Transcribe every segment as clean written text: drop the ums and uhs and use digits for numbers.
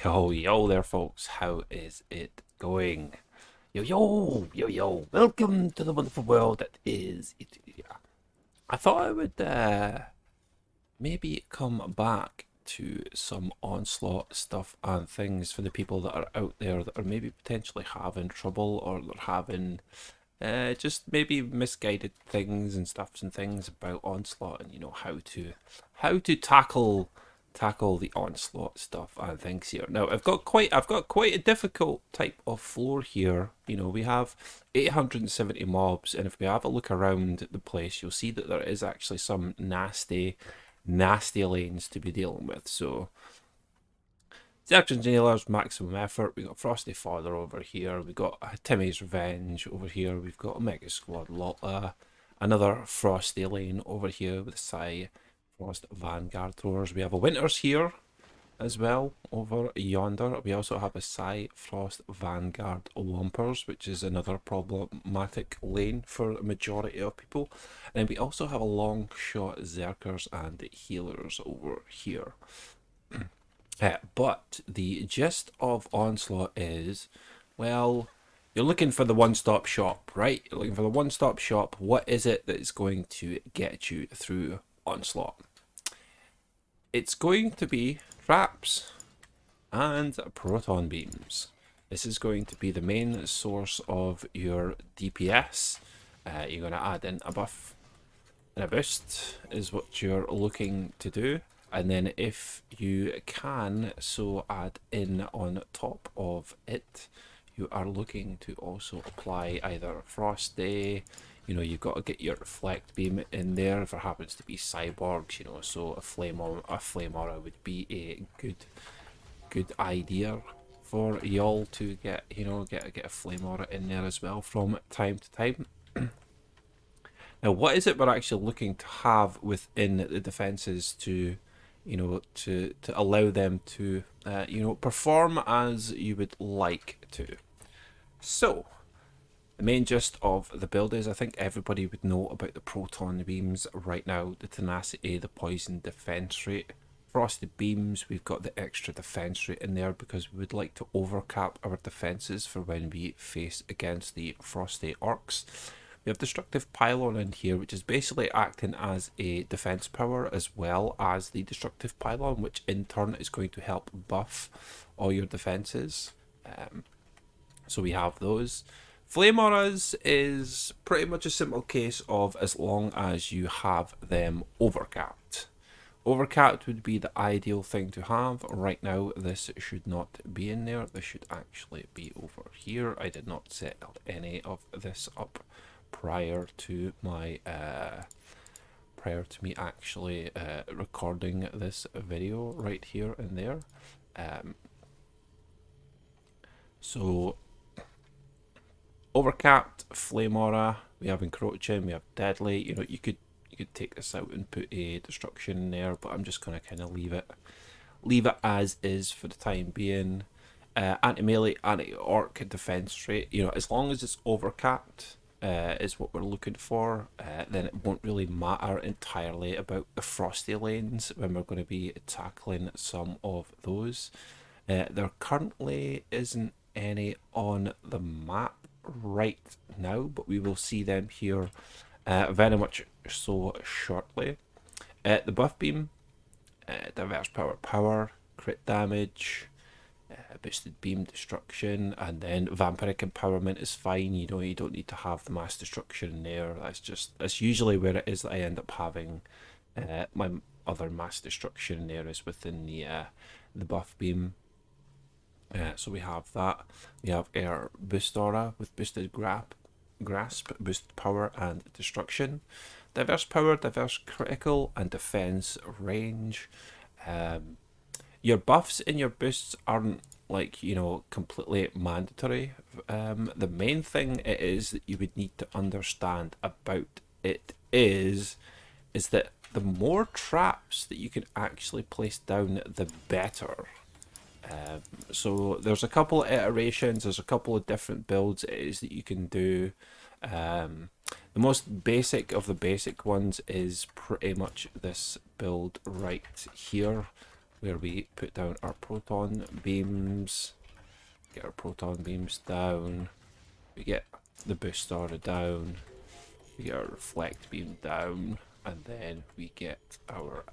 Yo there, folks. How is it going? Yo. Welcome to the wonderful world that is it. I thought I would maybe come back to some Onslaught stuff and things for the people that are out there that are maybe potentially having trouble or they're having just maybe misguided things and stuffs and things about Onslaught and how to tackle the Onslaught stuff and things here. Now I've got quite a difficult type of floor here. We have 870 mobs, and if we have a look around the place, you'll see that there is actually some nasty lanes to be dealing with. So Search Jailers, maximum effort. We got Frosty Father over here. We got Timmy's Revenge over here. We've got Omega Squad Lotta. Another Frosty lane over here with Psy Frost Vanguard throwers. We have a Winters here as well over yonder. We also have a Psy Frost Vanguard Lumpers, which is another problematic lane for the majority of people. And we also have a long shot Zerkers and healers over here. But the gist of Onslaught is, well, you're looking for the one-stop shop, right? You're looking for the one-stop shop. What is it that is going to get you through Onslaught? It's going to be traps and proton beams. This is going to be the main source of your DPS. You're going to add in a buff and a boost is what you're looking to do. And then if you can so add in on top of it, you are looking to also apply either Frosty, you've got to get your reflect beam in there if there happens to be cyborgs, so a flame aura would be a good idea for y'all to get a flame aura in there as well from time to time. Now, what is it we're actually looking to have within the defenses to allow them to, perform as you would like to? So, the main gist of the build is, I think everybody would know about the proton beams right now, the tenacity, the poison defense rate. Frosted beams, we've got the extra defense rate in there because we would like to overcap our defenses for when we face against the frosty orcs. We have Destructive Pylon in here, which is basically acting as a defense power as well as the Destructive Pylon, which in turn is going to help buff all your defenses. So we have those. Flame Auras is pretty much a simple case of as long as you have them overcapped. Overcapped would be the ideal thing to have. Right now, this should not be in there. This should actually be over here. I did not set any of this up prior to me actually recording this video right here and there. So overcapped, flame aura, we have encroaching, we have deadly. You could take this out and put a destruction in there, but I'm just gonna kind of leave it as is for the time being. Anti-melee, anti-orc defense rate, as long as it's overcapped, is what we're looking for. Then it won't really matter entirely about the frosty lanes when we're going to be tackling some of those. There currently isn't any on the map right now, but we will see them here very much so shortly. The buff beam, diverse power, crit damage, boosted beam destruction, and then vampiric empowerment is fine. You don't need to have the mass destruction in there. That's usually where it is that I end up having my other mass destruction in there is within the buff beam. So we have that. We have air boost aura with boosted grasp, boosted power and destruction, diverse power, diverse critical and defense range. Your buffs and your boosts aren't completely mandatory. The main thing it is that you would need to understand about it is that the more traps that you can actually place down, the better. So there's a couple of iterations, there's a couple of different builds it is that you can do. The most basic of the basic ones is pretty much this build right here. where we put down our proton beams, get our proton beams down, we get the boost aura down, we get our reflect beam down, and then we get our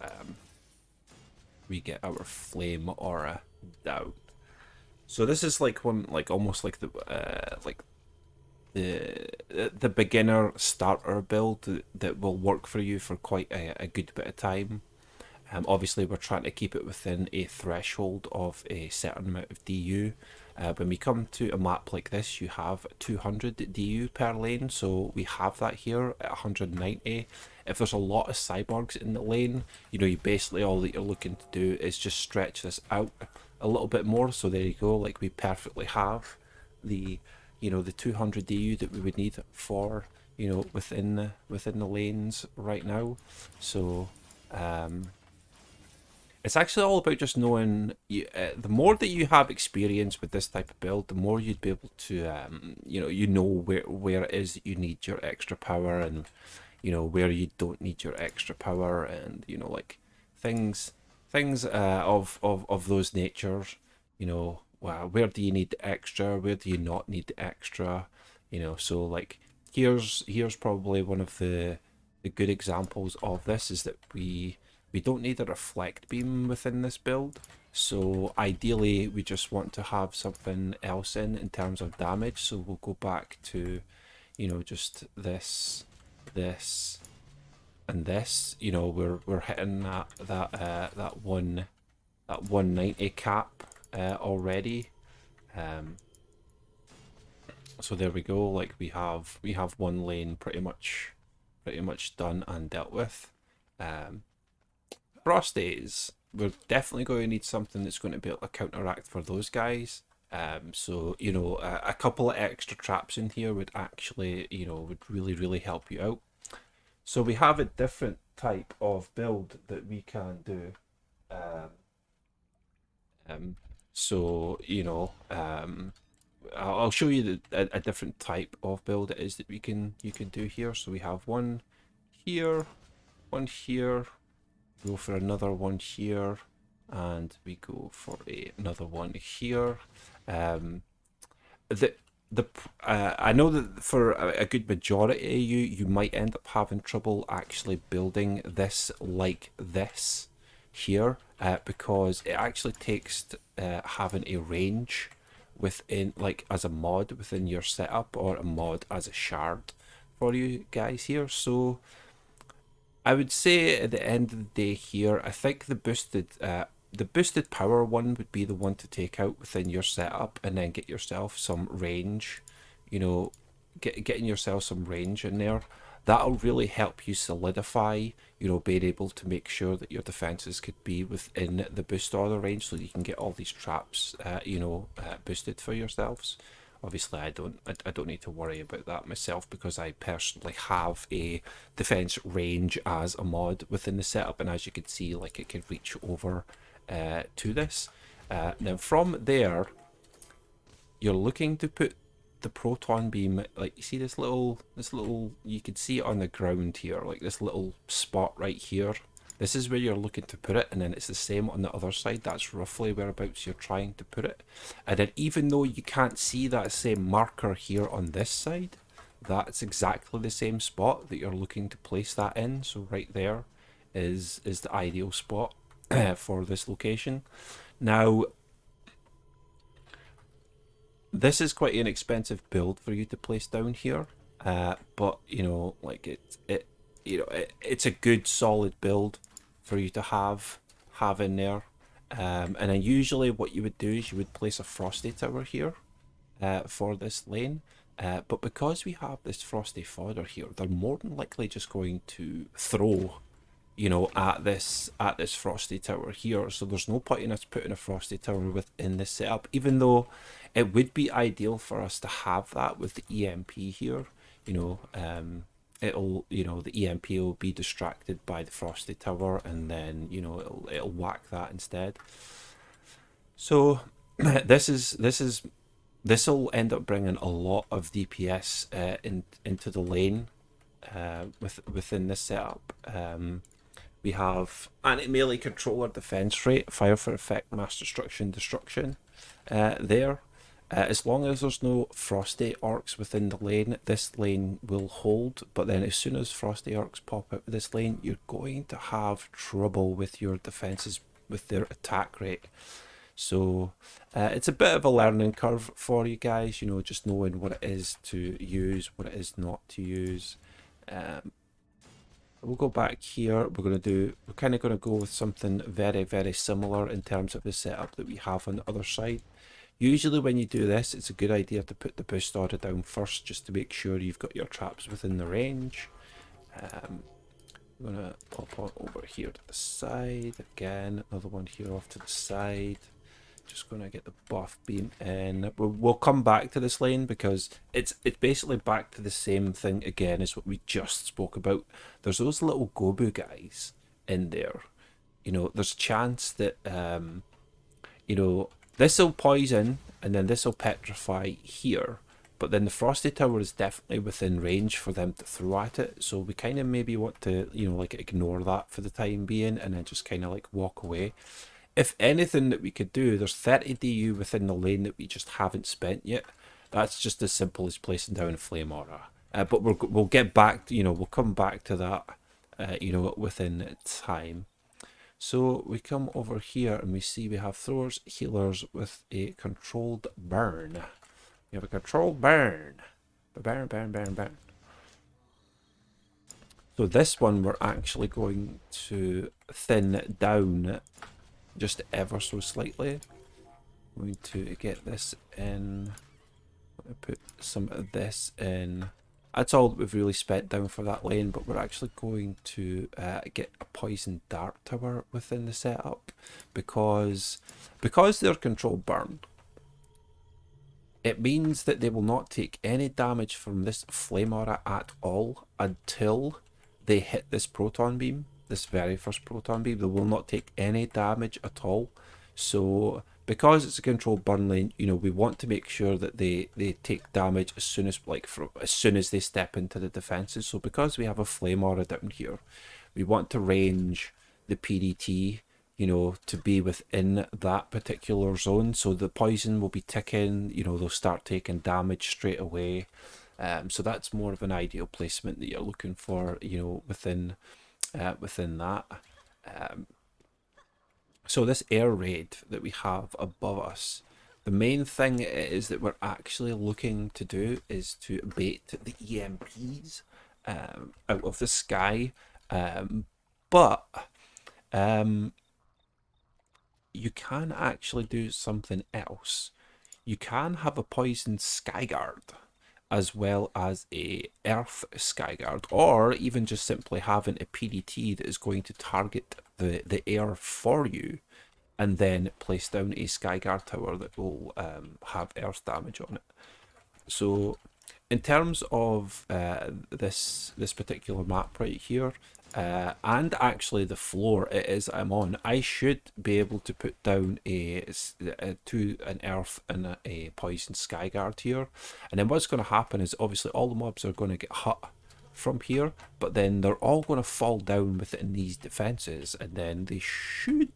flame aura down. So this is like one, like almost like the beginner starter build that will work for you for quite a good bit of time. Obviously, we're trying to keep it within a threshold of a certain amount of DU. When we come to a map like this, you have 200 DU per lane, so we have that here at 190. If there's a lot of cyborgs in the lane, you know, you basically all that you're looking to do is just stretch this out a little bit more. So there you go, like we perfectly have the, you know, the 200 DU that we would need for, you know, within the lanes right now. So it's actually all about just knowing the more that you have experience with this type of build, the more you'd be able to you know where it is that you need your extra power, and you know where you don't need your extra power, and you know, like things of those natures. You know, where do you need the extra, where do you not need the extra, you know. So like here's probably one of the good examples of this, is that we don't need a reflect beam within this build. So ideally we just want to have something else in terms of damage. So we'll go back to, you know, just this and this. You know, we're hitting that 190 cap already. So there we go, like we have one lane pretty much done and dealt with. Frosties, we're definitely going to need something that's going to be able to counteract for those guys. So, you know, a couple of extra traps in here would actually, you know, would really help you out. So we have a different type of build that we can do. So, you know, I'll show you a different type of build it is that you can do here. So we have one here, go for another one here, and we go for another one here. I know that for a good majority of you might end up having trouble actually building this like this here, because it actually takes having a range within, like as a mod within your setup, or a mod as a shard for you guys here. So I would say at the end of the day here, I think the boosted power one would be the one to take out within your setup, and then get yourself some range, you know, getting yourself some range in there. That'll really help you solidify, you know, being able to make sure that your defenses could be within the boost order range, so that you can get all these traps, boosted for yourselves. Obviously, I don't need to worry about that myself, because I personally have a defense range as a mod within the setup, and as you can see, like it can reach over to this. Now from there, you're looking to put the proton beam, like you see this little, you can see it on the ground here, like this little spot right here. This is where you're looking to put it, and then it's the same on the other side. That's roughly whereabouts you're trying to put it. And then even though you can't see that same marker here on this side, that's exactly the same spot that you're looking to place that in. So right there is the ideal spot for this location. Now, this is quite an expensive build for you to place down here, but you know, like it's a good solid build for you to have in there. And then usually what you would do is you would place a frosty tower here for this lane, but because we have this frosty fodder here, they're more than likely just going to throw, you know, at this frosty tower here. So there's no point in us putting a frosty tower within this setup, even though it would be ideal for us to have that with the EMP here. You know, it'll, you know, the EMP will be distracted by the frosty tower, and then, you know, it'll whack that instead. So this will end up bringing a lot of DPS into the lane within this setup. We have anti-melee controller defense rate, fire for effect, mass destruction, destruction there. As long as there's no frosty orcs within the lane, this lane will hold. But then as soon as frosty orcs pop out of this lane, you're going to have trouble with your defenses, with their attack rate. So it's a bit of a learning curve for you guys, you know, just knowing what it is to use, what it is not to use. We'll go back here. We're kind of going to go with something very, very similar in terms of the setup that we have on the other side. Usually when you do this, it's a good idea to put the boost order down first, just to make sure you've got your traps within the range. I'm going to pop on over here to the side. Again, another one here off to the side. Just going to get the buff beam in. We'll come back to this lane because it's basically back to the same thing again as what we just spoke about. There's those little Gobu guys in there. You know, there's a chance that, you know, this will poison and then this will petrify here. But then the Frosty Tower is definitely within range for them to throw at it. So we kind of maybe want to, you know, like ignore that for the time being and then just kind of like walk away. If anything that we could do, there's 30 DU within the lane that we just haven't spent yet. That's just as simple as placing down a flame aura. But we'll get back, you know, we'll come back to that, you know, within time. So we come over here and we see we have throwers, healers with a controlled burn. We have a controlled burn. Burn, burn, burn, burn. So this one we're actually going to thin down just ever so slightly. I'm going to get this in. I'm going to put some of this in. That's all that we've really spent down for that lane, but we're actually going to get a poison dart tower within the setup because they're controlled burn. It means that they will not take any damage from this flame aura at all until they hit this proton beam. This very first proton beam, they will not take any damage at all. So because it's a controlled burn lane, you know, we want to make sure that they take damage as soon as as soon as they step into the defenses. So because we have a flame aura down here, we want to range the PDT, you know, to be within that particular zone. So the poison will be ticking, you know, they'll start taking damage straight away. So that's more of an ideal placement that you're looking for, you know, within that. So this air raid that we have above us, the main thing is that we're actually looking to do is to bait the EMPs out of the sky, but you can actually do something else. You can have a poisoned Skyguard as well as a Earth Skyguard, or even just simply having a PDT that is going to target the air for you, and then place down a Skyguard tower that will have Earth damage on it. So in terms of this particular map right here, and actually the floor it is I'm on, I should be able to put down an earth and a poison Skyguard here. And then what's going to happen is obviously all the mobs are going to get hit from here, but then they're all going to fall down within these defenses, and then they should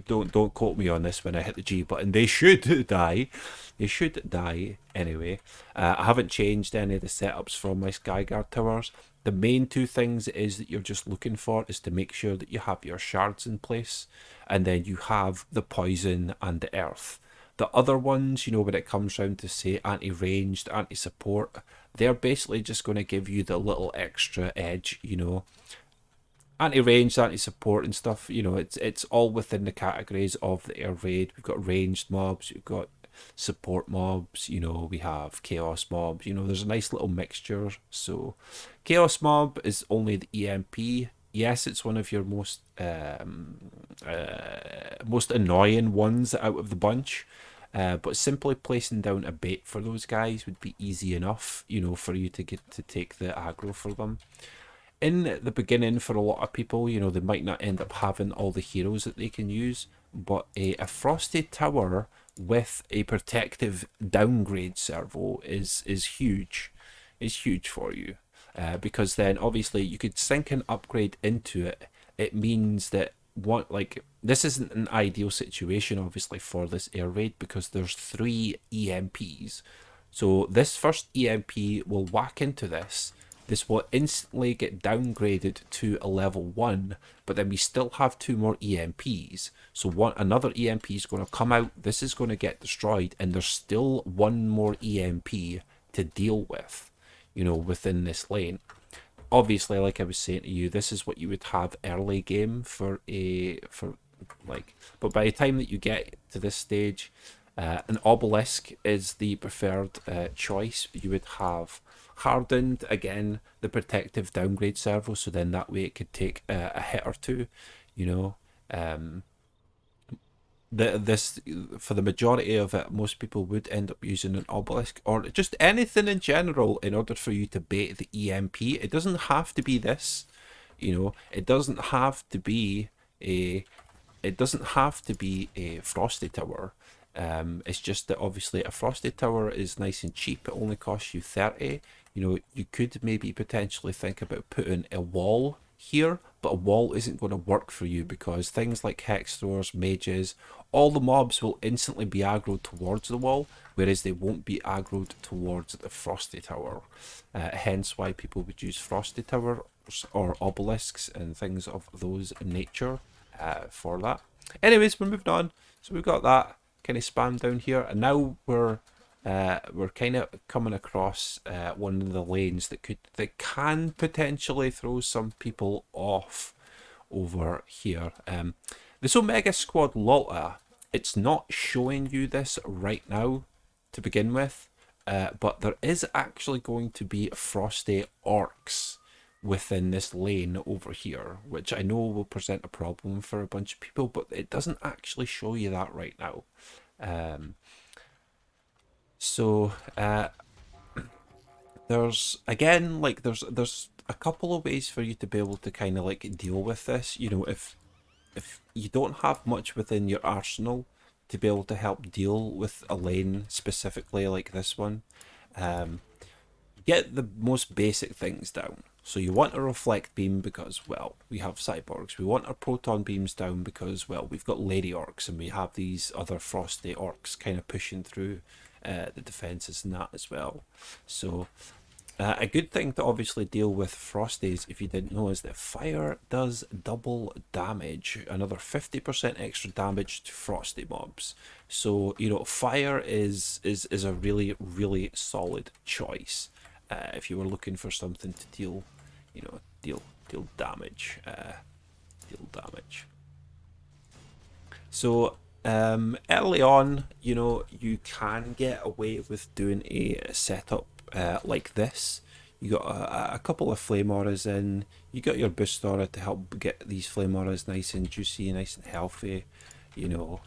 don't quote me on this when I hit the G button, they should die. They should die anyway. I haven't changed any of the setups from my Skyguard towers. The main two things is that you're just looking for is to make sure that you have your shards in place, and then you have the poison and the earth. The other ones, you know, when it comes round to say anti-ranged, anti-support, they're basically just going to give you the little extra edge, you know. Anti-ranged, anti-support and stuff, you know, it's all within the categories of the air raid. We've got ranged mobs, we've got support mobs, you know, we have chaos mobs, you know, there's a nice little mixture. So chaos mob is only the EMP. Yes, it's one of your most annoying ones out of the bunch, but simply placing down a bait for those guys would be easy enough, you know, for you to get to take the aggro for them. In the beginning, for a lot of people, you know, they might not end up having all the heroes that they can use, but a Frosty Tower with a protective downgrade servo is huge. Is huge for you. because then obviously you could sink an upgrade into it. It means that this isn't an ideal situation obviously for this air raid because there's 3 EMPs. So this first EMP will whack into this. This will instantly get downgraded to a level 1, but then we still have 2 more EMPs. So another EMP is going to come out, this is going to get destroyed, and there's still 1 more EMP to deal with, within this lane. Obviously, like I was saying to you, this is what you would have early game but by the time that you get to this stage, an obelisk is the preferred choice. You would have hardened, again, the protective downgrade servo, so then that way it could take a hit or two, you know. This for the majority of it, most people would end up using an obelisk or just anything in general in order for you to bait the EMP. It doesn't have to be this, It doesn't have to be a. It doesn't have to be a frosty tower. It's just that obviously a frosty tower is nice and cheap. It only costs you 30. You could maybe potentially think about putting a wall here, but a wall isn't going to work for you because things like hex throwers, mages, all the mobs will instantly be aggroed towards the wall, whereas they won't be aggroed towards the frosty tower. Hence why people would use frosty towers or obelisks and things of those nature for that. Anyways, we're moving on. So we've got that kind of spam down here, and now we're kind of coming across one of the lanes that can potentially throw some people off over here. This Omega Squad Lotta, it's not showing you this right now to begin with, but there is actually going to be frosty orcs within this lane over here, which I know will present a problem for a bunch of people, but it doesn't actually show you that right now. There's again, there's a couple of ways for you to be able to kind of deal with this. If you don't have much within your arsenal to be able to help deal with a lane specifically like this one, get the most basic things down. So you want a reflect beam because, well, we have cyborgs. We want our proton beams down because, well, we've got lady orcs and we have these other frosty orcs kind of pushing through the defenses and that as well. So a good thing to obviously deal with frosties, if you didn't know, is that fire does double damage, another 50% extra damage to frosty mobs. So fire is a really, really solid choice if you were looking for something to deal damage. So early on, you can get away with doing a setup like this. You got a couple of flame auras in. You got your boost aura to help get these flame auras nice and juicy, nice and healthy. And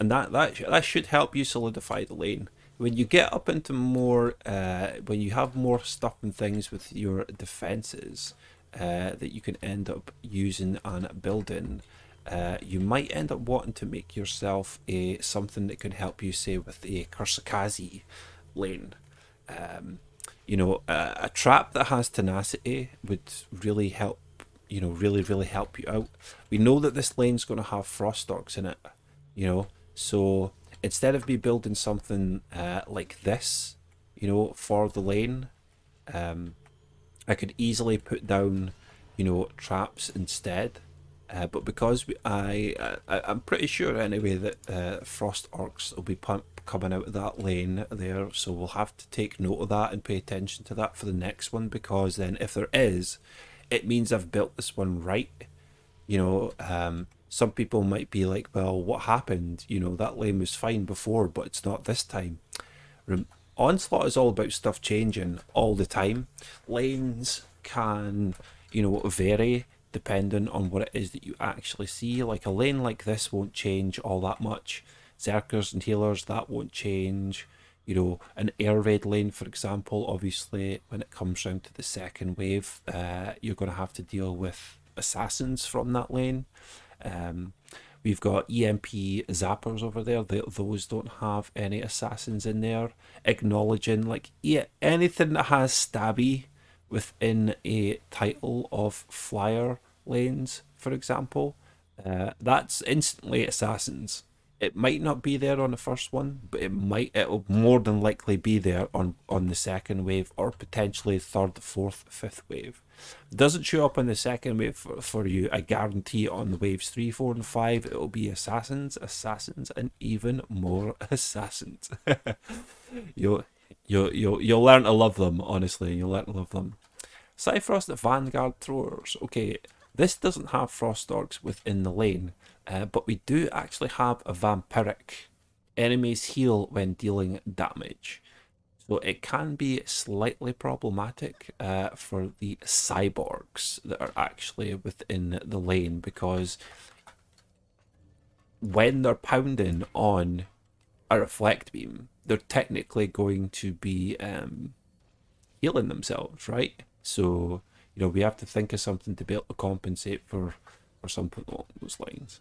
that should help you solidify the lane. When you get up into more, when you have more stuff and things with your defenses that you can end up using and building, you might end up wanting to make yourself something that can help you, say, with a Kursakazi lane. A trap that has tenacity would really help, really help you out. We know that this lane's going to have frost orcs in it, so instead of me building something like this, for the lane, I could easily put down, traps instead. But because I'm pretty sure anyway that frost orcs will be coming out of that lane there, so we'll have to take note of that and pay attention to that for the next one, because then if there is, it means I've built this one right. Some people might be like, well, what happened? That lane was fine before, but it's not this time. Onslaught is all about stuff changing all the time. Lanes can, vary depending on what it is that you actually see. Like a lane like this won't change all that much. Zerkers and healers, that won't change. An air raid lane, for example, obviously when it comes round to the second wave, you're going to have to deal with assassins from that lane. We've got EMP zappers over there. Those don't have any assassins in there. Acknowledging anything that has stabby within a title of flyer lanes, for example, that's instantly assassins. It might not be there on the first one, but it'll more than likely be there on the second wave, or potentially third, fourth, fifth wave. It doesn't show up on the second wave for you. I guarantee on the waves 3, 4, and 5 it'll be assassins, and even more assassins. you'll you'll learn to love them, honestly. You'll learn to love them. Cyfrost Vanguard Throwers. Okay, this doesn't have Frost Dogs within the lane, but we do actually have a Vampiric. Enemies heal when dealing damage. So it can be slightly problematic for the cyborgs that are actually within the lane, because when they're pounding on a reflect beam, they're technically going to be healing themselves, right? So, we have to think of something to be able to compensate for something along those lines.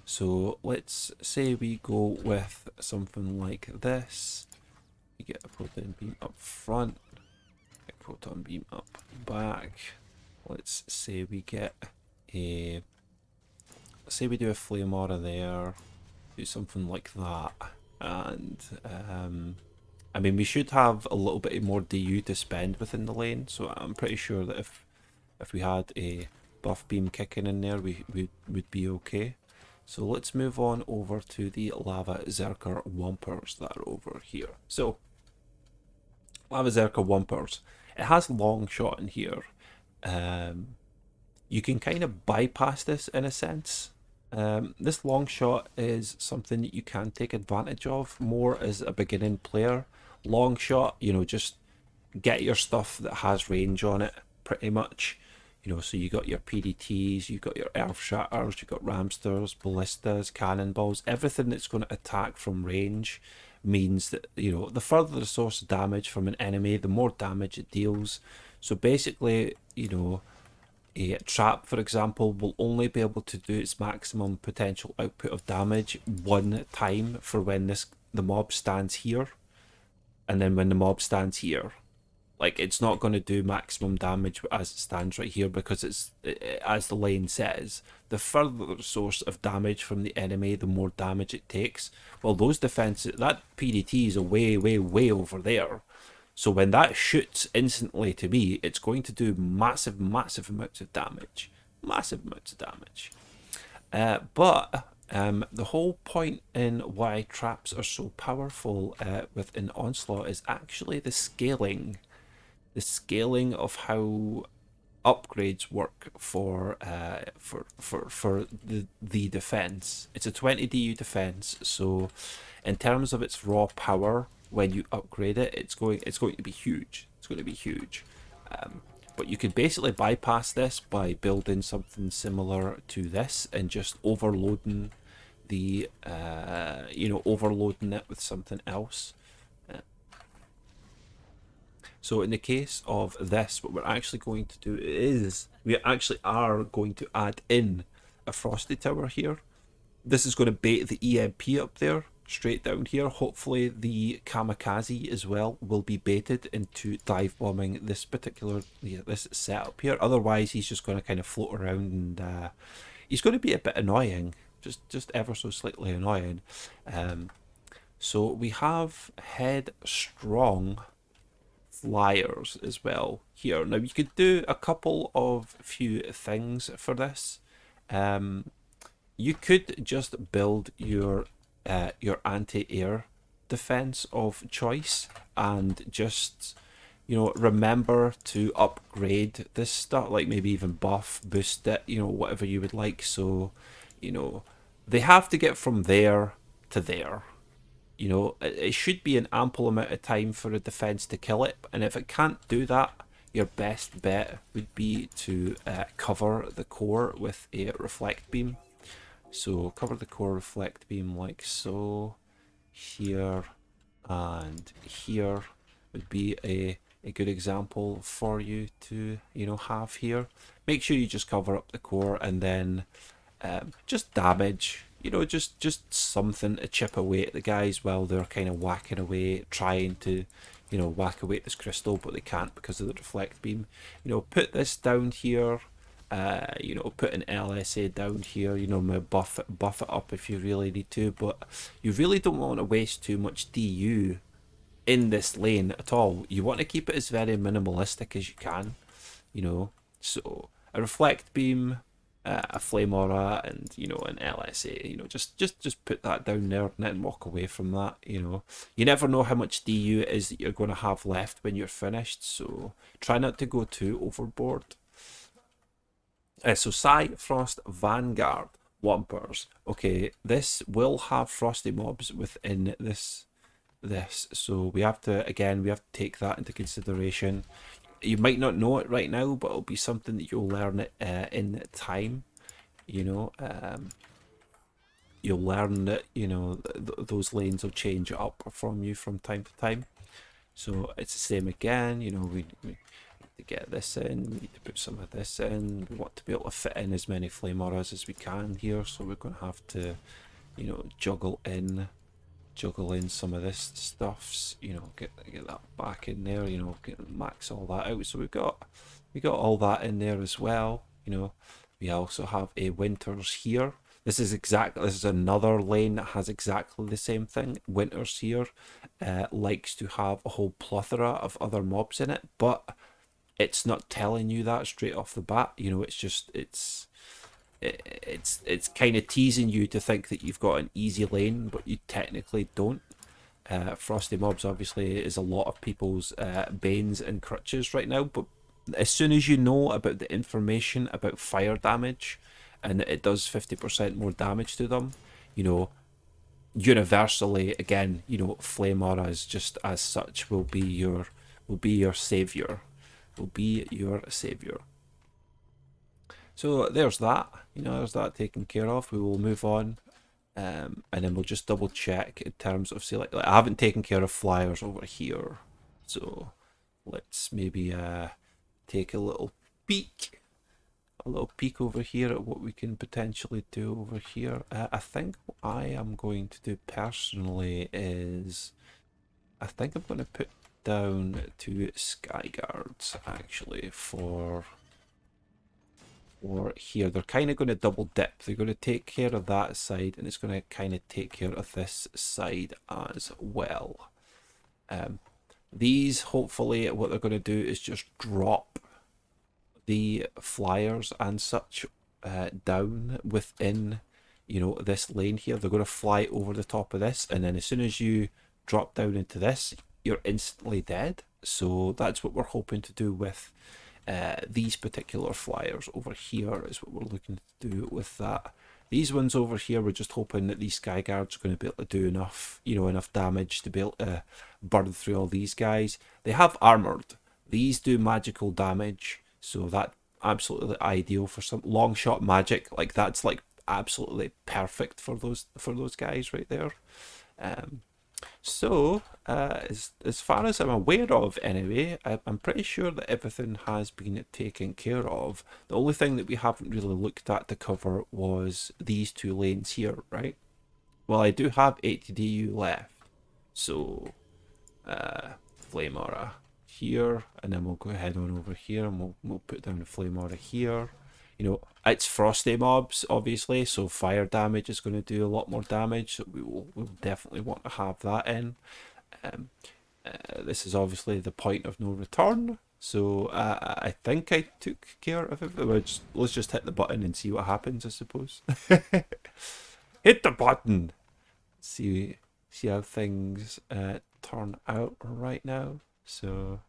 So let's say we go with something like this. We get a proton beam up front, a proton beam up back. Let's say we get a, say we do a flame aura there, do something like that, and I mean, we should have a little bit more DU to spend within the lane, so I'm pretty sure that if we had a buff beam kicking in there, we would be okay. So let's move on over to the Lava Zerker Wumpers that are over here. So, Lava Zerker Wumpers, it has long shot in here. You can kind of bypass this in a sense. This long shot is something that you can take advantage of more as a beginning player. Long shot, just get your stuff that has range on it, pretty much. So you got your PDTs, you got your Earth Shatters, you got Ramsters, Ballistas, Cannonballs, everything that's going to attack from range means that, the further the source of damage from an enemy, the more damage it deals. So basically, a trap, for example, will only be able to do its maximum potential output of damage one time for when the mob stands here, and then when the mob stands here. Like, it's not going to do maximum damage as it stands right here, because as the lane says, the further the source of damage from the enemy, the more damage it takes. Well, those defenses, that PDT is way, way, way over there. So when that shoots instantly to me, it's going to do massive, massive amounts of damage. Massive amounts of damage. But the whole point in why traps are so powerful within Onslaught is actually the scaling. The scaling of how upgrades work for the defense. It's a 20 DU defense, so in terms of its raw power, when you upgrade it, it's going to be huge. It's going to be huge. But you could basically bypass this by building something similar to this and just overloading the overloading it with something else. So in the case of this, what we're actually going to do is we actually are going to add in a Frosty Tower here. This is going to bait the EMP up there, straight down here. Hopefully the Kamikaze as well will be baited into dive bombing this particular, this setup here. Otherwise he's just going to kind of float around, and he's going to be a bit annoying, just ever so slightly annoying. So we have Headstrong Flyers as well here. Now you could do a couple of few things for this. You could just build your anti-air defense of choice, and just remember to upgrade this stuff, like maybe even buff, boost it, whatever you would like. So they have to get from there to there. It should be an ample amount of time for a defense to kill it, and if it can't do that, your best bet would be to cover the core with a reflect beam. So cover the core reflect beam like so. Here and here would be a good example for you to have here. Make sure you just cover up the core, and then just damage, just something to chip away at the guys while they're kind of whacking away, trying to you know, whack away at this crystal, but they can't because of the reflect beam. You know, put this down here. You know, put an LSA down here. You know, buff it up if you really need to, but you really don't want to waste too much DU in this lane at all. You want to keep it as very minimalistic as you can. You know, so a reflect beam, a flame aura, and you know, an LSA. You know, just put that down there and then walk away from that. You know, you never know how much DU it is that you're going to have left when you're finished, so try not to go too overboard. So Psy, Frost, Vanguard, Wampers. Okay, this will have frosty mobs within this, so we have to, again, we have to take that into consideration. You might not know it right now, but it'll be something that you'll learn it in time. You know, you'll learn that, you know, those lanes will change up from you from time to time. So it's the same again. You know, we need to get this in, we need to put some of this in. We want to be able to fit in as many flame auras as we can here, so we're going to have to, you know, juggle in some of this stuffs, you know, get that back in there, you know, max all that out. So we got all that in there as well. You know, we also have a Winters here. This is another lane that has exactly the same thing. Winters here likes to have a whole plethora of other mobs in it, but it's not telling you that straight off the bat. You know, it's kind of teasing you to think that you've got an easy lane, but you technically don't. Frosty mobs obviously is a lot of people's banes and crutches right now, but as soon as you know about the information about fire damage and that it does 50% more damage to them, you know, universally, again, you know, flame auras just as such will be your savior. So there's that, you know, there's that taken care of. We will move on, and then we'll just double check in terms of, say, like I haven't taken care of flyers over here, so let's maybe take a little peek over here at what we can potentially do over here. I think what I am going to do personally is, I think I'm going to put down 2 sky guards actually for here. They're kind of going to double dip. They're going to take care of that side, and it's going to kind of take care of this side as well. These, hopefully, what they're going to do is just drop the flyers and such down within, you know, this lane here. They're going to fly over the top of this, and then as soon as you drop down into this, you're instantly dead. So that's what we're hoping to do with these particular flyers over here, is what we're looking to do with that. These ones over here, we're just hoping that these sky guards are going to be able to do enough, you know, enough damage to be able to burn through all these guys. They have armored. These do magical damage, so that's absolutely ideal for some long shot magic. Like, that's like absolutely perfect for those guys right there. So, as far as I'm aware of anyway, I'm pretty sure that everything has been taken care of. The only thing that we haven't really looked at to cover was these 2 lanes here, right? Well, I do have 80 DU left, so Flame Aura here, and then we'll go ahead on over here, and we'll put down the Flame Aura here. You know, it's frosty mobs, obviously, so fire damage is going to do a lot more damage, so we'll definitely want to have that in. This is obviously the point of no return, so I think I took care of it. Let's just hit the button and see what happens, I suppose. Hit the button! See how things turn out right now. So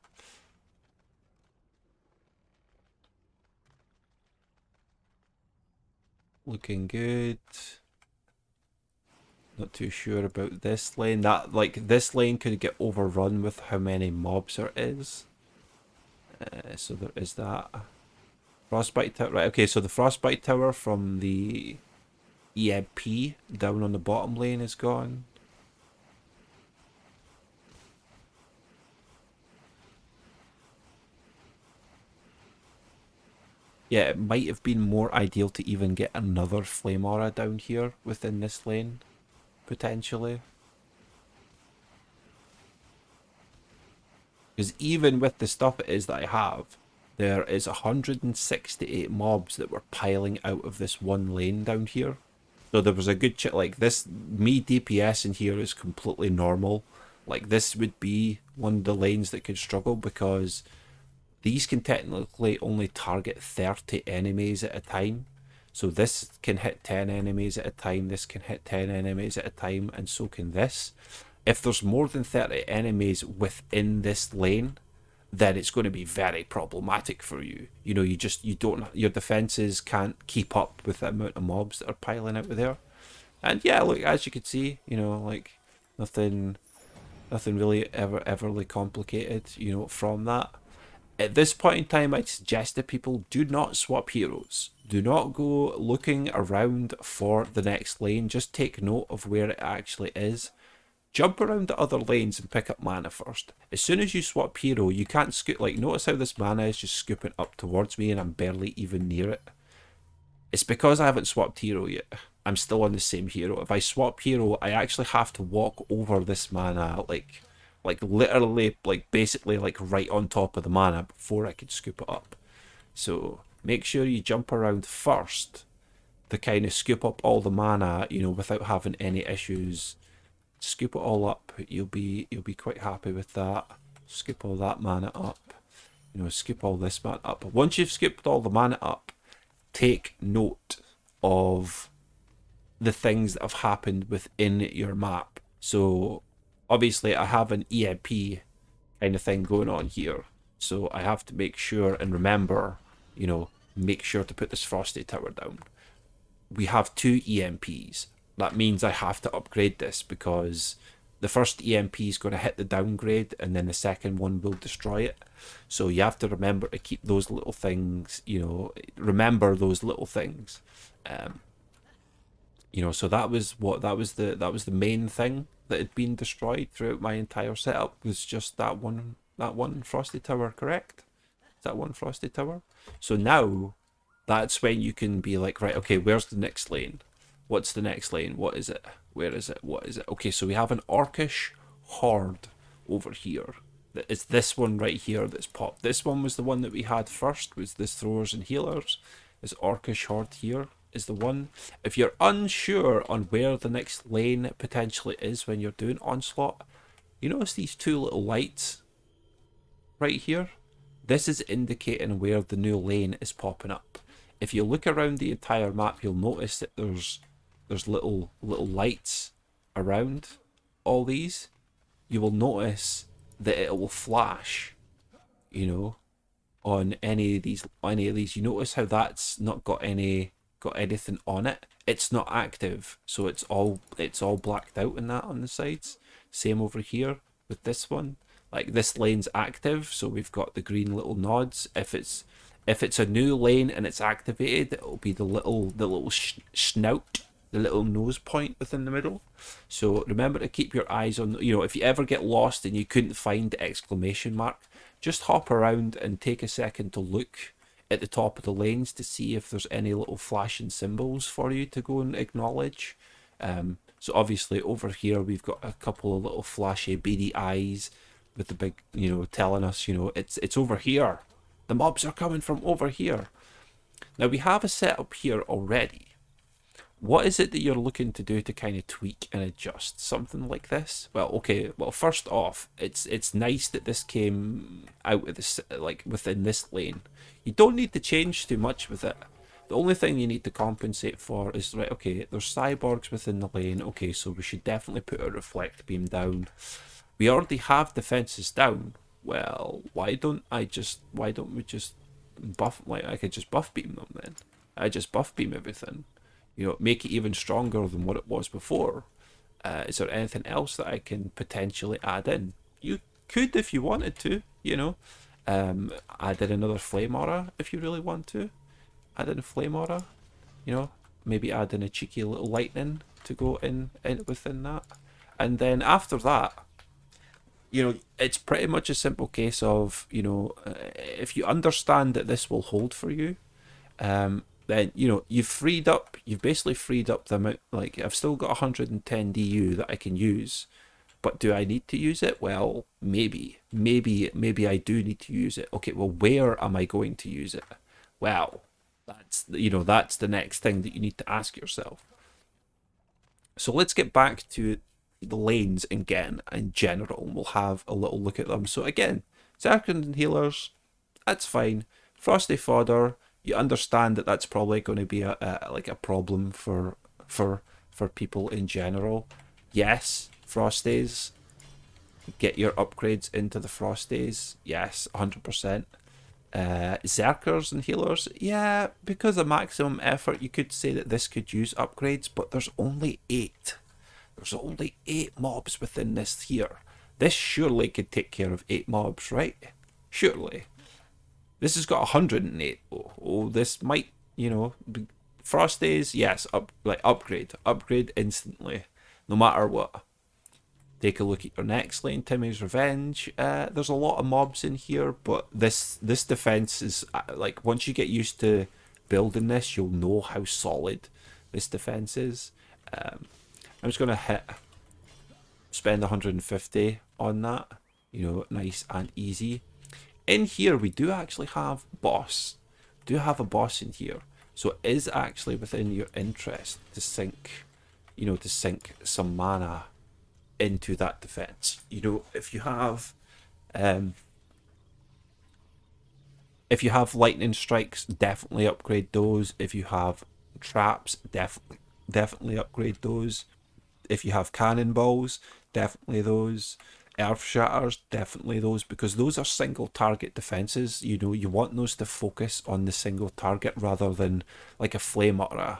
looking good. Not too sure about this lane. This lane could get overrun with how many mobs there is. So there is that. Frostbite tower. Right, okay, so the Frostbite tower from the EMP down on the bottom lane is gone. Yeah, it might have been more ideal to even get another Flame Aura down here within this lane, potentially. Because even with the stuff it is that I have, there is 168 mobs that were piling out of this one lane down here. So there was a good chit like this. Me DPS in here is completely normal. Like this would be one of the lanes that could struggle because these can technically only target 30 enemies at a time. So this can hit 10 enemies at a time, this can hit 10 enemies at a time, and so can this. If there's more than 30 enemies within this lane, then it's going to be very problematic for you. You know, you don't, your defenses can't keep up with the amount of mobs that are piling out of there. And yeah, look, as you can see, you know, like nothing really everly complicated, you know, from that. At this point in time, I'd suggest that people do not swap heroes. Do not go looking around for the next lane. Just take note of where it actually is. Jump around the other lanes and pick up mana first. As soon as you swap hero, you can't scoot. Like, notice how this mana is just scooping up towards me and I'm barely even near it. It's because I haven't swapped hero yet. I'm still on the same hero. If I swap hero, I actually have to walk over this mana, like literally, like basically like right on top of the mana before I can scoop it up. So make sure you jump around first to kind of scoop up all the mana, you know, without having any issues. Scoop it all up. You'll be quite happy with that. Scoop all that mana up. You know, scoop all this mana up. Once you've scooped all the mana up, take note of the things that have happened within your map. So obviously I have an EMP kind of thing going on here. So I have to make sure and remember, you know, make sure to put this Frosty Tower down. We have 2 EMPs. That means I have to upgrade this because the first EMP is going to hit the downgrade and then the second one will destroy it. So you have to remember to keep those little things, you know, remember those little things. You know, so that was the main thing that had been destroyed throughout my entire setup was just that one Frosty Tower, correct? That one Frosty Tower. So now that's when you can be like, right, okay, where's the next lane? What's the next lane? What is it? Where is it? What is it? Okay, so we have an Orcish Horde over here. It's this one right here that's popped. This one was the one that we had first, was this Throwers and Healers. This Orcish Horde here is the one. If you're unsure on where the next lane potentially is when you're doing Onslaught, you notice these 2 little lights right here? This is indicating where the new lane is popping up. If you look around the entire map, you'll notice that there's little lights around all these. You will notice that it will flash, you know, on any of these. You notice how that's not got anything on it. It's not active, so it's all blacked out in that on the sides. Same over here with this one. Like this lane's active, so we've got the green little nods. If it's a new lane and it's activated, it'll be the little snout, the little nose point within the middle. So remember to keep your eyes on, you know, if you ever get lost and you couldn't find the exclamation mark, just hop around and take a second to look at the top of the lanes to see if there's any little flashing symbols for you to go and acknowledge. So obviously over here we've got a couple of little flashy beady eyes with the big, you know, telling us, you know, it's over here. The mobs are coming from over here. Now we have a setup here already. What is it that you're looking to do to kind of tweak and adjust? Something like this? Well, okay. Well, first off, it's nice that this came out of this, like within this lane. You don't need to change too much with it. The only thing you need to compensate for is, right, okay, there's cyborgs within the lane. Okay, so we should definitely put a reflect beam down. We already have defenses down. Well, why don't we just buff, like I could just buff beam them then. I just buff beam everything. You know, make it even stronger than what it was before. Is there anything else that I can potentially add in? You could if you wanted to, you know. Add in another flame aura if you really want to. Add in a flame aura, you know. Maybe add in a cheeky little lightning to go in within that. And then after that, you know, it's pretty much a simple case of, you know, if you understand that this will hold for you, then, you know, you've basically freed up the amount, like, I've still got 110 DU that I can use But do I need to use it? Well, maybe I do need to use it. Okay, well, where am I going to use it? Well, that's the next thing that you need to ask yourself. So let's get back to the lanes again in general, and we'll have a little look at them. So again, Zerkins and healers, that's fine. Frosty fodder, you understand that that's probably going to be a problem for people in general. Yes, Frosties, get your upgrades into the Frosties. Yes, 100%. Zerkers and healers, yeah, because of maximum effort, you could say that this could use upgrades, but there's only 8. There's only 8 mobs within this here. This surely could take care of 8 mobs, right? Surely. This has got 108. Oh, this might, be Frosties, yes, upgrade instantly, no matter what. Take a look at your next lane, Timmy's Revenge. There's a lot of mobs in here, but this defense is like, once you get used to building this, you'll know how solid this defense is. I'm just gonna spend 150 on that. Nice and easy. In here, we do actually have boss. We do have a boss in here, so it is actually within your interest to sink, some mana into that defense. If you have lightning strikes, definitely upgrade those. If you have traps, definitely upgrade those. If you have cannonballs, definitely those. Earth shatters, definitely those, because those are single target defenses. You want those to focus on the single target rather than like a flame aura.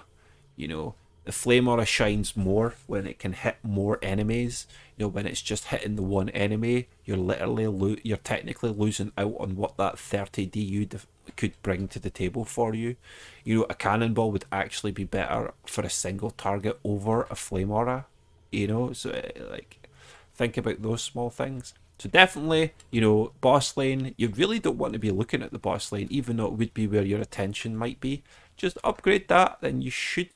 The flame aura shines more when it can hit more enemies. When it's just hitting the one enemy, you're technically losing out on what that 30 DU could bring to the table for you. A cannonball would actually be better for a single target over a flame aura. So think about those small things. So definitely, boss lane, you really don't want to be looking at the boss lane, even though it would be where your attention might be. Just upgrade that, then you should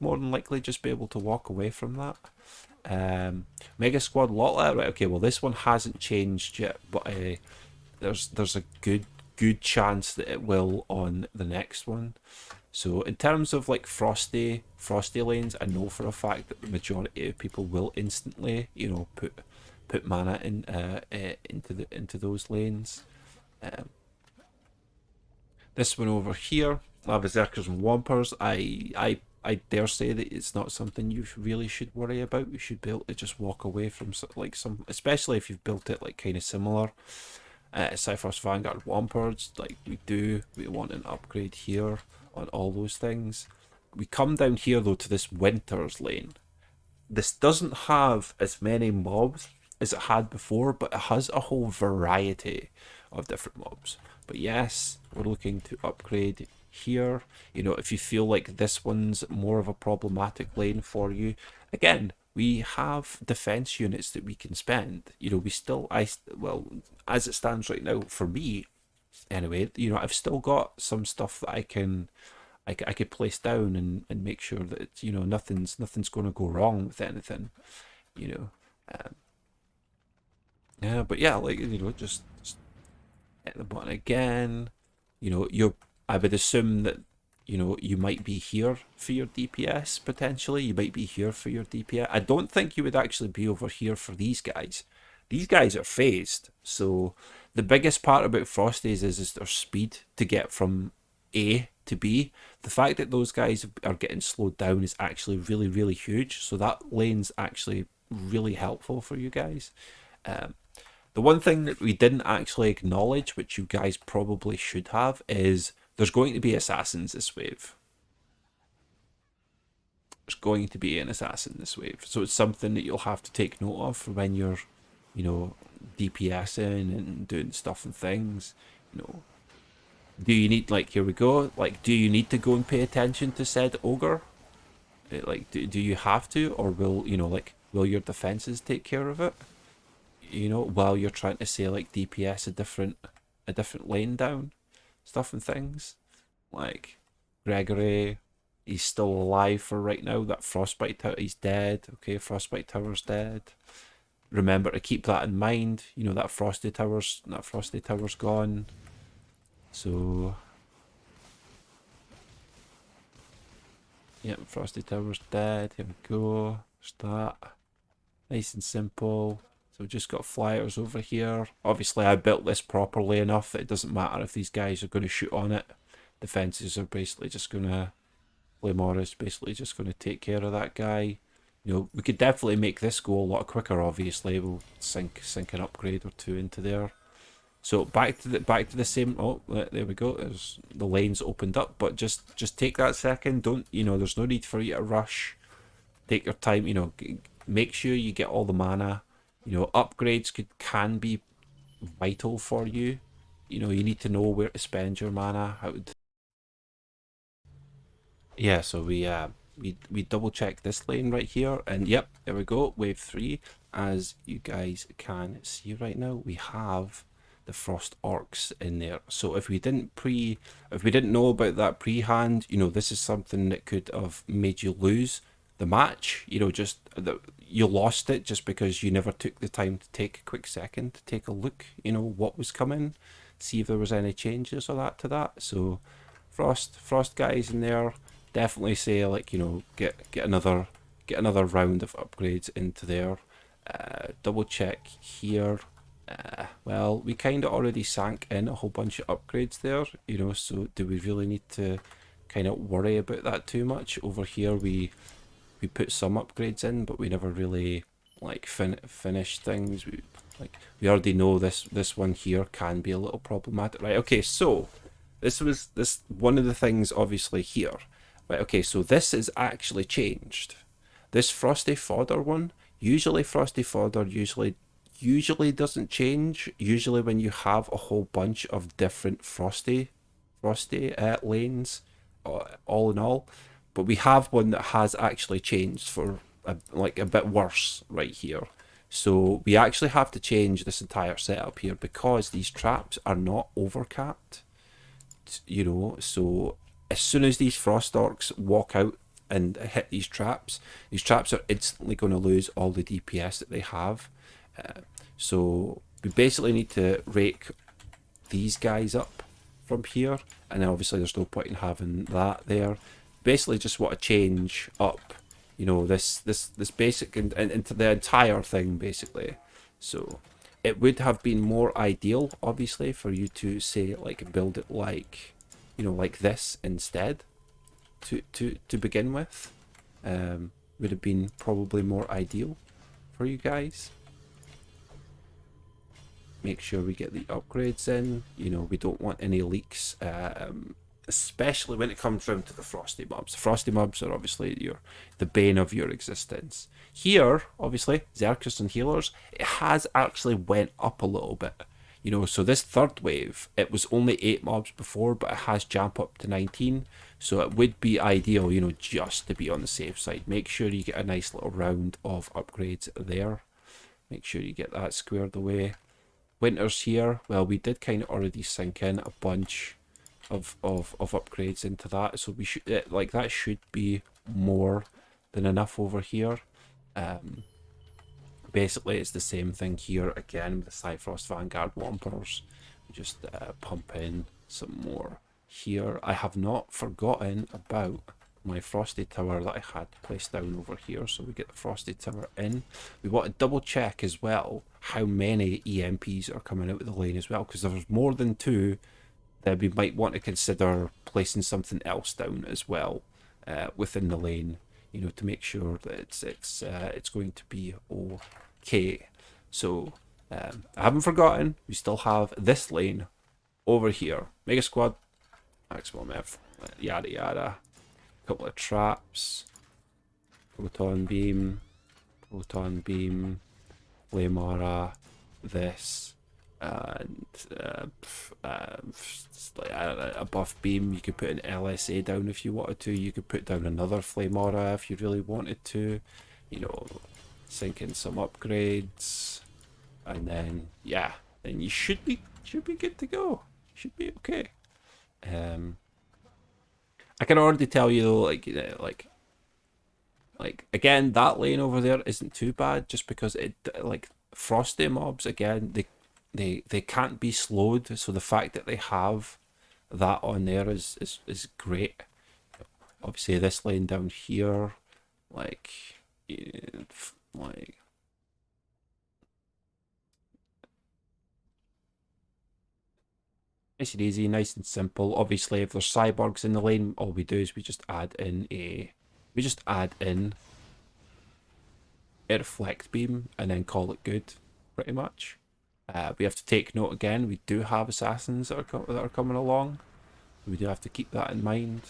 more than likely just be able to walk away from that. Mega Squad Lotla, right? Okay, well this one hasn't changed yet, but there's a good chance that it will on the next one. So in terms of like frosty lanes, I know for a fact that the majority of people will instantly, put mana into those lanes. This one over here, Berserkers and Wampers, I dare say that it's not something you really should worry about. You should be able to just walk away from some, especially if you've built it like kind of similar. Cypher's Vanguard Wampers, like we want an upgrade here on all those things. We come down here though to this Winters lane. This doesn't have as many mobs as it had before, but it has a whole variety of different mobs. But yes, we're looking to upgrade here. If you feel like this one's more of a problematic lane for you, again, we have defense units that we can spend. Well, as it stands right now, for me, anyway, I've still got some stuff that I could place down and make sure that nothing's going to go wrong with anything. Yeah, but yeah, just hit the button again. I would assume that you might be here for your DPS potentially. You might be here for your DPS. I don't think you would actually be over here for these guys. These guys are phased, so the biggest part about Frosties is their speed to get from A to B. The fact that those guys are getting slowed down is actually really, really huge. So that lane's actually really helpful for you guys. The one thing that we didn't actually acknowledge, which you guys probably should have, is there's going to be assassins this wave. There's going to be an assassin this wave. So it's something that you'll have to take note of for when you're, DPSing and doing stuff and things. Do you need, here we go, do you need to go and pay attention to said ogre? Do you have to, or will your defenses take care of it? While you're trying to say DPS a different lane down, stuff and things. Like Gregory, he's still alive for right now. That Frostbite Tower, he's dead. Okay, Frostbite Tower's dead. remember to keep that in mind. You know, that frosty tower's gone. So yep, frosty tower's dead. Here we go. There's that. Nice and simple. So we've just got flyers over here. Obviously I built this properly enough that it doesn't matter if these guys are going to shoot on it. The fences are basically just going to... Claymore is basically just going to take care of that guy. You know, we could definitely make this go a lot quicker, obviously. We'll sink an upgrade or two into there. So back to the same... Oh, there we go. There's the lanes opened up, but just take that second. Don't, you know, there's no need for you to rush. Take your time, you know, make sure you get all the mana. You know, upgrades can be vital for you. You know, you need to know where to spend your mana, how to... Yeah, so we double check this lane right here, and yep, there we go, wave 3. As you guys can see right now, we have the frost orcs in there. So if we didn't know about that pre-hand, you know, this is something that could have made you lose the match. You know, just that you lost it just because you never took the time to take a quick second to take a look, you know, what was coming, see if there was any changes or that to that. So frost guys in there, definitely say, like, you know, get another round of upgrades into there. Double check here. Well, we kind of already sank in a whole bunch of upgrades there, you know, so do we really need to kind of worry about that too much? Over here we put some upgrades in, but we never really like finished things. We already know this one here can be a little problematic, right? Okay, so this one of the things obviously here. Right, okay, so this is actually changed. This Frosty Fodder one, usually Frosty Fodder usually doesn't change. Usually when you have a whole bunch of different Frosty lanes, all in all. But we have one that has actually changed for like a bit worse right here. So we actually have to change this entire setup here because these traps are not overcapped. You know, so as soon as these frost orcs walk out and hit these traps are instantly going to lose all the DPS that they have. So we basically need to rake these guys up from here, and then obviously there's no point in having that there. Basically just want to change up, you know, this basic and into the entire thing basically. So it would have been more ideal, obviously, for you to say, like, build it like, you know, like this instead to begin with. Would have been probably more ideal for you guys. Make sure we get the upgrades in. You know, we don't want any leaks, especially when it comes down to the frosty mobs. The frosty mobs are obviously the bane of your existence. Here, obviously, Xerxes and healers, it has actually went up a little bit. You know, so this third wave, it was only 8 mobs before, but it has jump up to 19. So it would be ideal, you know, just to be on the safe side. Make sure you get a nice little round of upgrades there. Make sure you get that squared away. Winters here, well, we did kind of already sink in a bunch of upgrades into that. So we should, like, that should be more than enough over here. Basically, it's the same thing here again with the Cyfrost Vanguard Wompers. We just pump in some more here. I have not forgotten about my Frosty Tower that I had placed down over here, so we get the Frosty Tower in. We want to double check as well how many EMPs are coming out of the lane as well, because if there's more than 2, then we might want to consider placing something else down as well within the lane, you know, to make sure that it's going to be okay. So I haven't forgotten, we still have this lane over here. Mega Squad, maximum F, yada yada. Couple of traps, proton beam, flame aura, this, and a buff beam. You could put an LSA down if you wanted to. You could put down another flame aura if you really wanted to. You know, sink in some upgrades, and then yeah, then you should be good to go. Should be okay. I can already tell you though, like again, that lane over there isn't too bad, just because it, like, Frosty mobs, again, they can't be slowed, so the fact that they have that on there is great. Obviously this lane down here, like, like nice and easy, nice and simple. Obviously, if there's cyborgs in the lane, all we do is we just add in a reflect beam and then call it good, pretty much. We have to take note again. We do have assassins that are coming along. We do have to keep that in mind.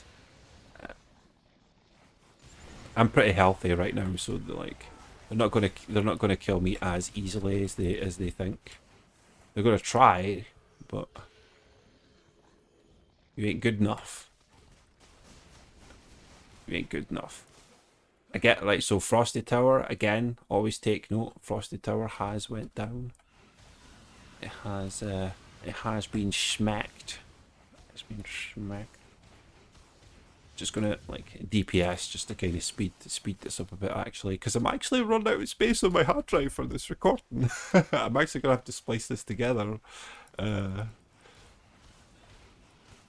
I'm pretty healthy right now, so they're not gonna kill me as easily as they think. They're gonna try, but you ain't good enough. You ain't good enough. I get, like, so Frosty Tower, again, always take note, Frosty Tower has went down. It has been smacked. It's been smacked. Just gonna, like, DPS just to kind of speed this up a bit, actually, because I'm actually running out of space on my hard drive for this recording. I'm actually gonna have to splice this together.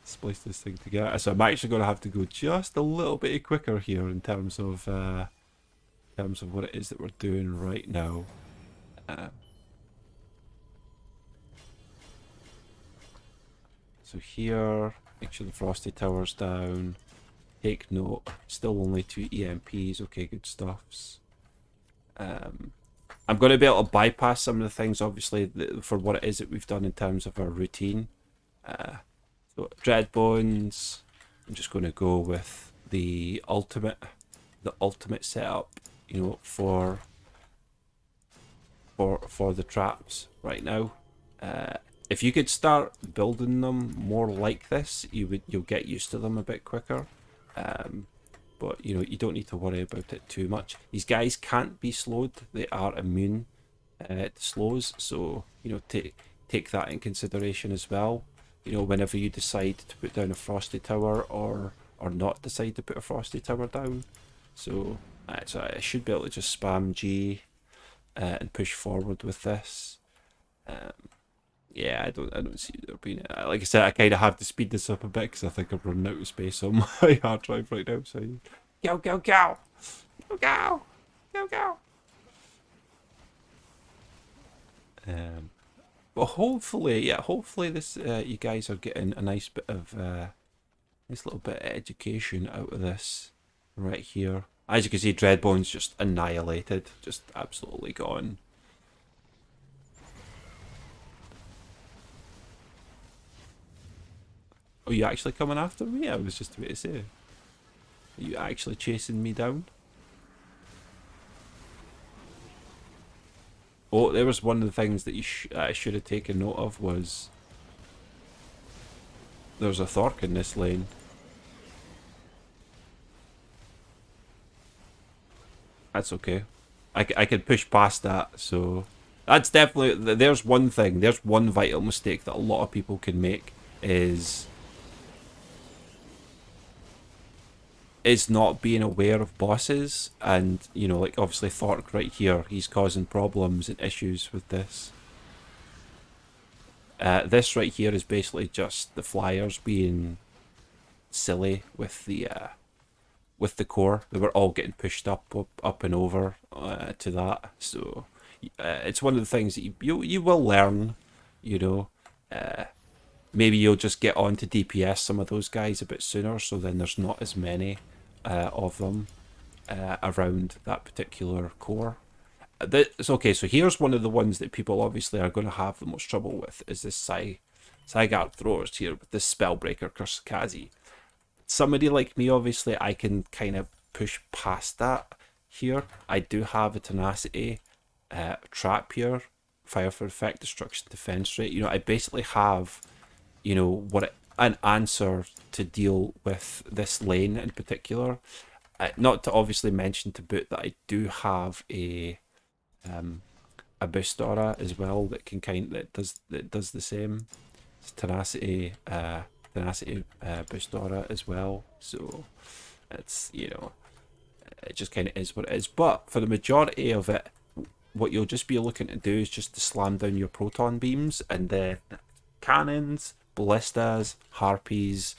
Splice this thing together. So I'm actually gonna have to go just a little bit quicker here in terms of what it is that we're doing right now. So here, make sure the Frosty Tower's down. Take note, still only 2 EMPs. Okay, good stuffs. I'm going to be able to bypass some of the things, obviously, for what it is that we've done in terms of our routine. So Dreadbones, I'm just going to go with the ultimate setup, you know, for the traps right now. If you could start building them more like this, you'll get used to them a bit quicker. But you know, you don't need to worry about it too much. These guys can't be slowed; they are immune to slows. So you know, take that in consideration as well. You know, whenever you decide to put down a Frosty Tower or not decide to put a Frosty Tower down. So I should be able to just spam G and push forward with this. Yeah, I don't see there being it. Like I said, I kind of have to speed this up a bit because I think I'm running out of space on my hard drive right now. So go, go, go, go, go, go, go. But hopefully, yeah, hopefully this you guys are getting a nice bit of nice little bit of education out of this right here. As you can see, Dreadbone's just annihilated, just absolutely gone. Are you actually coming after me? I was just about to say. Are you actually chasing me down? Oh, there was one of the things that I should have taken note of was there's a Thork in this lane. That's okay. I can push past that, so that's definitely, there's one thing, there's one vital mistake that a lot of people can make is not being aware of bosses. And you know, like obviously Thork right here, he's causing problems and issues with this. This right here is basically just the flyers being silly with the core. They were all getting pushed up and over to that. So it's one of the things that you will learn, you know. Maybe you'll just get on to DPS some of those guys a bit sooner, so then there's not as many of them around that particular core. It's okay, so here's one of the ones that people obviously are going to have the most trouble with, is this Zygarde throwers here with this Spellbreaker Kurskazi. Somebody like me, obviously, I can kind of push past that here. I do have a Tenacity trap here, Fire for Effect, Destruction, Defense Rate. You know, I basically have, you know, an answer to deal with this lane in particular. Not to obviously mention to boot that I do have a boost aura as well that can that does the same. It's tenacity boost aura as well. So it's, you know, it just kind of is what it is. But for the majority of it, what you'll just be looking to do is just to slam down your proton beams, and then cannons, ballistas, harpies,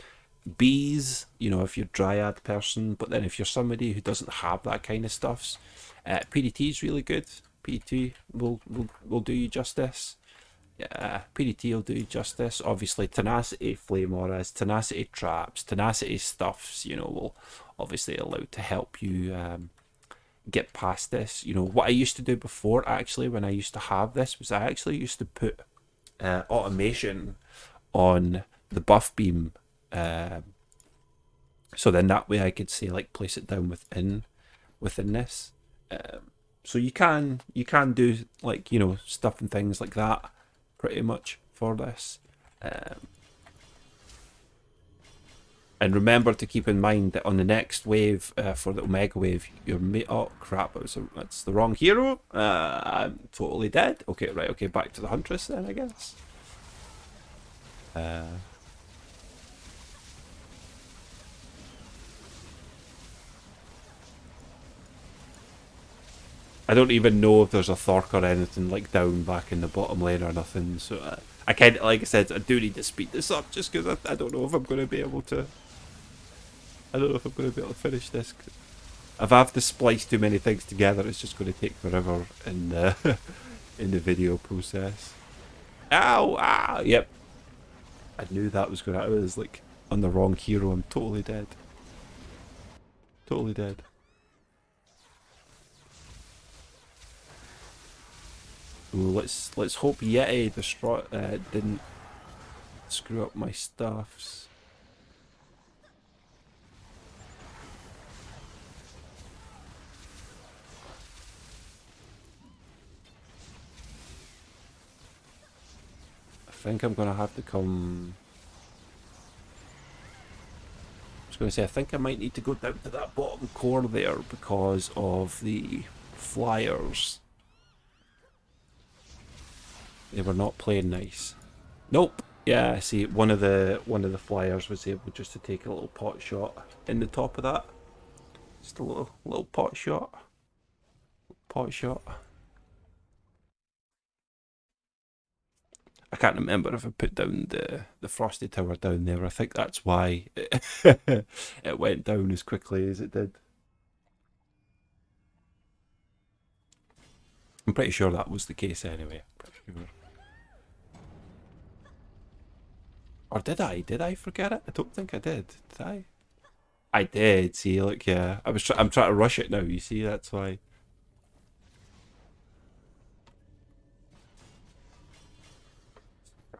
bees, you know, if you're dryad person. But then if you're somebody who doesn't have that kind of stuffs, PDT is really good. PDT will do you justice. Yeah, PDT will do you justice. Obviously, tenacity flame auras, tenacity traps, tenacity stuffs, you know, will obviously allow to help you get past this. You know, what I used to do before, actually, when I used to have this, was I actually used to put automation on the buff beam, so then that way I could say, like, place it down within this. So you can do, like, you know, stuff and things like that pretty much for this. And remember to keep in mind that on the next wave, for the Omega wave, your oh crap, that's the wrong hero. I'm totally dead. Okay, right, okay, back to the Huntress then, I guess. I don't even know if there's a Thork or anything like down back in the bottom lane or nothing. So I kind of, like I said, I do need to speed this up just because I don't know if I'm going to be able to. I don't know if I'm going to be able to finish this. If I have to splice too many things together, it's just going to take forever in the in the video process. Ow! Ah! Yep. I knew that was going to. I was like on the wrong hero. I'm totally dead. Totally dead. Ooh, let's hope Yeti didn't screw up my stuffs. I think I'm gonna have to come. I was gonna say I think I might need to go down to that bottom core there because of the flyers. They were not playing nice. Nope. Yeah, see, one of the flyers was able just to take a little pot shot in the top of that. Just a little pot shot. Pot shot. I can't remember if I put down the frosty tower down there. I think that's why it went down as quickly as it did. I'm pretty sure that was the case anyway. Pretty sure. Or did I? Did I forget it? I don't think I did. Did I? I did. See, look, yeah. I'm trying to rush it now. You see, that's why.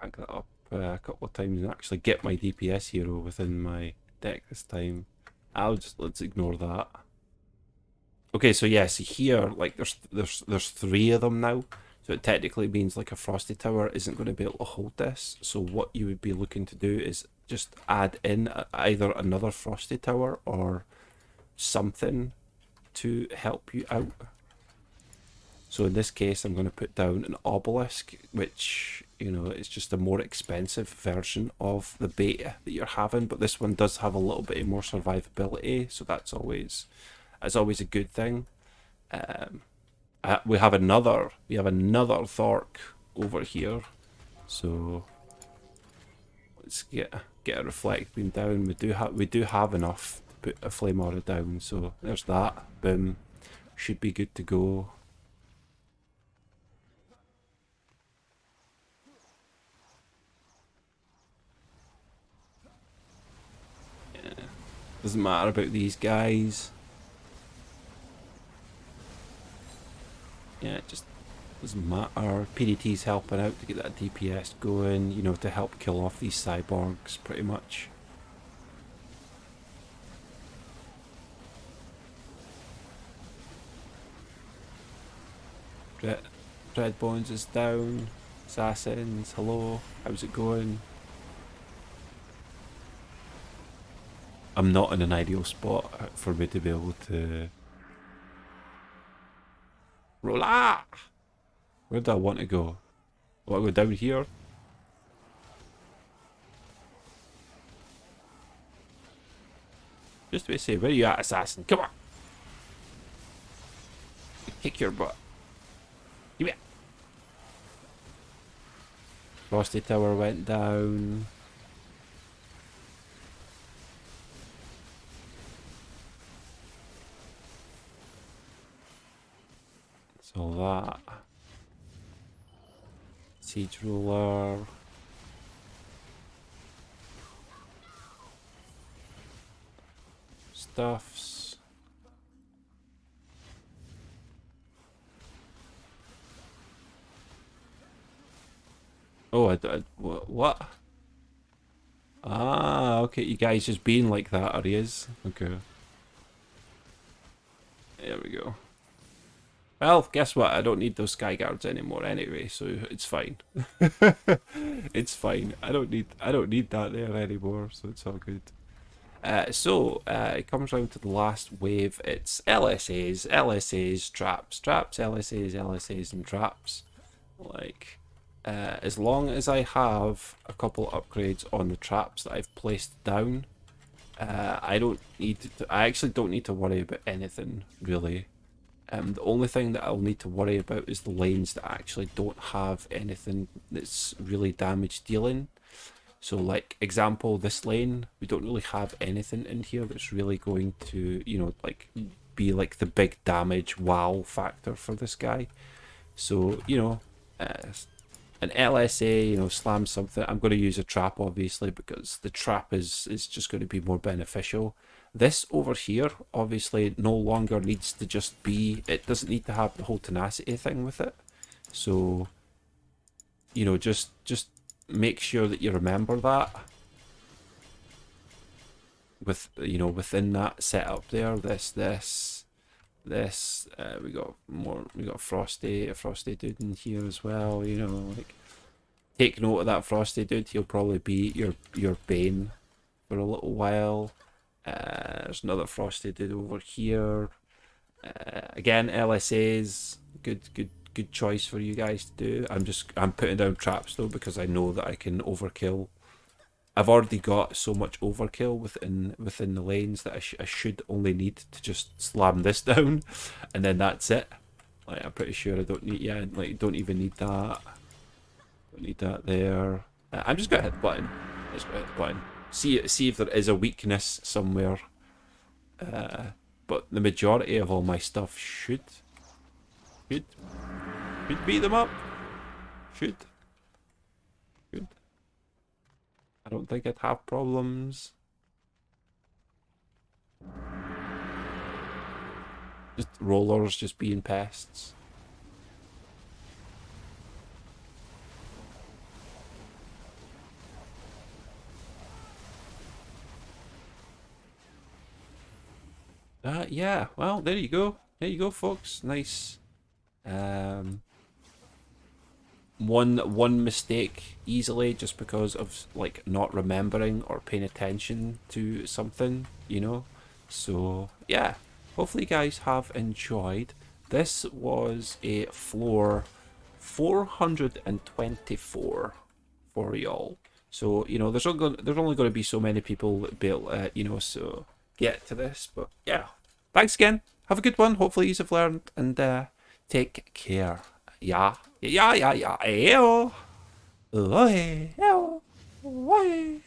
Rank that up a couple of times and actually get my DPS hero within my deck this time. Let's ignore that. Okay, so yeah, see here, like there's 3 of them now. So it technically means like a frosty tower isn't going to be able to hold this. So what you would be looking to do is just add in either another frosty tower or something to help you out. So in this case, I'm going to put down an obelisk, which, you know, is just a more expensive version of the beta that you're having. But this one does have a little bit more survivability, so that's always a good thing. We have another Thork over here, so let's get a reflect beam down. We do have enough to put a flame aura down, so there's that. Boom, should be good to go. Yeah. Doesn't matter about these guys. Yeah, it just doesn't matter. PDT's helping out to get that DPS going, you know, to help kill off these cyborgs, pretty much. Dreadbones is down. Assassins, hello. How's it going? I'm not in an ideal spot for me to be able to... Rolla! Where do I want to go? I want to go down here? Just to say, where are you at, assassin? Come on! Kick your butt. Give it. Frosty Tower went down. So that. Siege Ruler. Stuffs. Oh, what? Ah, okay, you guys just being like that, are yous? Okay. There we go. Well, guess what? I don't need those sky guards anymore anyway, so it's fine. It's fine. I don't need that there anymore, so it's all good. It comes round to the last wave. It's LSAs, traps, LSAs, and traps. Like, as long as I have a couple upgrades on the traps that I've placed down, I actually don't need to worry about anything really. The only thing that I'll need to worry about is the lanes that actually don't have anything that's really damage dealing. So like example, this lane, we don't really have anything in here that's really going to, you know, like be like the big damage wow factor for this guy. So, you know, an LSA, you know, slam something. I'm going to use a trap obviously because the trap is just going to be more beneficial. This over here obviously no longer needs to just be, it doesn't need to have the whole tenacity thing with it. So, you know, just make sure that you remember that with, you know, within that setup there. This we got a frosty dude in here as well, you know, like take note of that frosty dude. He'll probably be your bane for a little while. There's another frosty dude over here. Again, LSAs, good choice for you guys to do. I'm putting down traps though because I know that I can overkill. I've already got so much overkill within the lanes that I should only need to just slam this down, and then that's it. Like I'm pretty sure I don't need, yeah, like don't even need that. Don't need that there. I'm just gonna hit the button. Just gonna hit the button. See if there is a weakness somewhere. But the majority of all my stuff should beat them up. Should. I don't think I'd have problems. Just rollers just being pests. Yeah, well, there you go. There you go, folks. Nice. One mistake easily just because of like not remembering or paying attention to something, you know. So yeah, hopefully you guys have enjoyed. This was a floor 424 for y'all. So you know, there's only going to be so many people that be able, you know, so get to this. But yeah, thanks again. Have a good one. Hopefully you've learned, and take care. Yeah. Yeah. Oi. Oi.